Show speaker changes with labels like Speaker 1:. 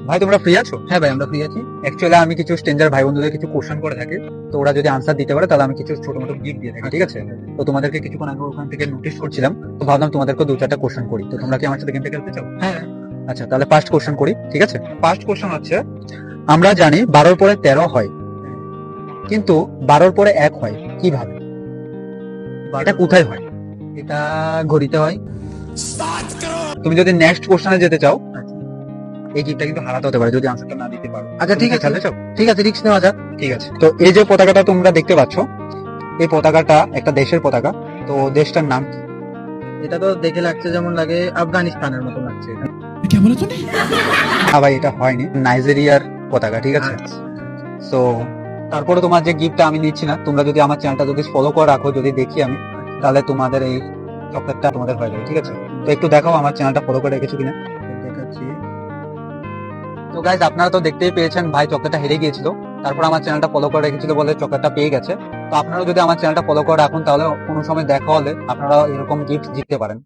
Speaker 1: ভাই তোমরা ফ্রি আছো?
Speaker 2: হ্যাঁ ভাই, আমরা ফ্রি আছি।
Speaker 1: অ্যাকচুয়ালি আমি কিছু স্ট্রেঞ্জার ভাই বন্ধুদের কিছু কোশ্চেন করে থাকি, তো ওরা যদি আনসার দিতে পারে তাহলে আমি কিছু ছোট মোটো গিফট দিয়ে থাকি, ঠিক আছে? তো তোমাদেরকে কিছুক্ষণ আগে ওখান থেকে নোটিস করছিলাম, তো ভাবলাম তোমাদেরকে দু চারটা কোশ্চেন করি। তো তোমরা কি আমার সাথে গেমটা খেলতে চাও?
Speaker 2: হ্যাঁ।
Speaker 1: আচ্ছা, তাহলে ফার্স্ট কোশ্চেন করি, ঠিক আছে? ফার্স্ট কোশ্চেন হচ্ছে, আমরা জানি 12 পরে 13 হয়, কিন্তু 12 পরে 1 হয় কিভাবে? এটা কোথায় হয়?
Speaker 2: এটা ঘড়িতে হয়।
Speaker 1: তুমি যদি নেক্সট কোশ্চেনে যেতে চাও, এই গিফটটা কিন্তু হারাতে হতে পারে যদি আনসারটা না দিতে পারো।
Speaker 2: আচ্ছা, ঠিক
Speaker 1: তুমি কি
Speaker 2: আছে।
Speaker 1: খেলতে চাও?
Speaker 2: ঠিক আছে, রিস্ক নেওয়া যাক।
Speaker 1: ঠিক আছে, তো এই যে পতাকাটা তোমরা দেখতে পাচ্ছ, এই পতাকাটা একটা দেশের পতাকা, তো দেশটার নাম কি?
Speaker 2: এটা তো দেখে লাগছে যেমন লাগে আফগানিস্তানের মতো লাগছে এটা।
Speaker 1: না ভাই, এটা হয়নি, নাইজেরিয়ার পতাকা, ঠিক আছে?
Speaker 2: আচ্ছা।
Speaker 1: তো তারপরে তোমার যে গিফটটা আমি নিচ্ছি না, তোমরা যদি আমার চ্যানেলটা যদি ফলো করে রাখো, যদি দেখি আমি, তাহলে তোমাদের এই চকলেটটা তোমাদের হয়ে যাবে, ঠিক আছে? তো একটু দেখাও আমার চ্যানেলটা ফলো করে রেখেছো কিনা।
Speaker 2: দেখাচ্ছি।
Speaker 1: তো গাইজ, আপনারা তো দেখতেই পেয়েছেন ভাই চকলেটটা হেরে গিয়েছিল, তারপর আমার চ্যানেলটা ফলো করে রেখেছিল বলে চকলেটটা পেয়ে গেছে। তো আপনারা যদি আমার চ্যানেলটা ফলো করে রাখুন, তাহলে কোনো সময় দেখা হলে আপনারা এরকম গিফট জিততে পারেন।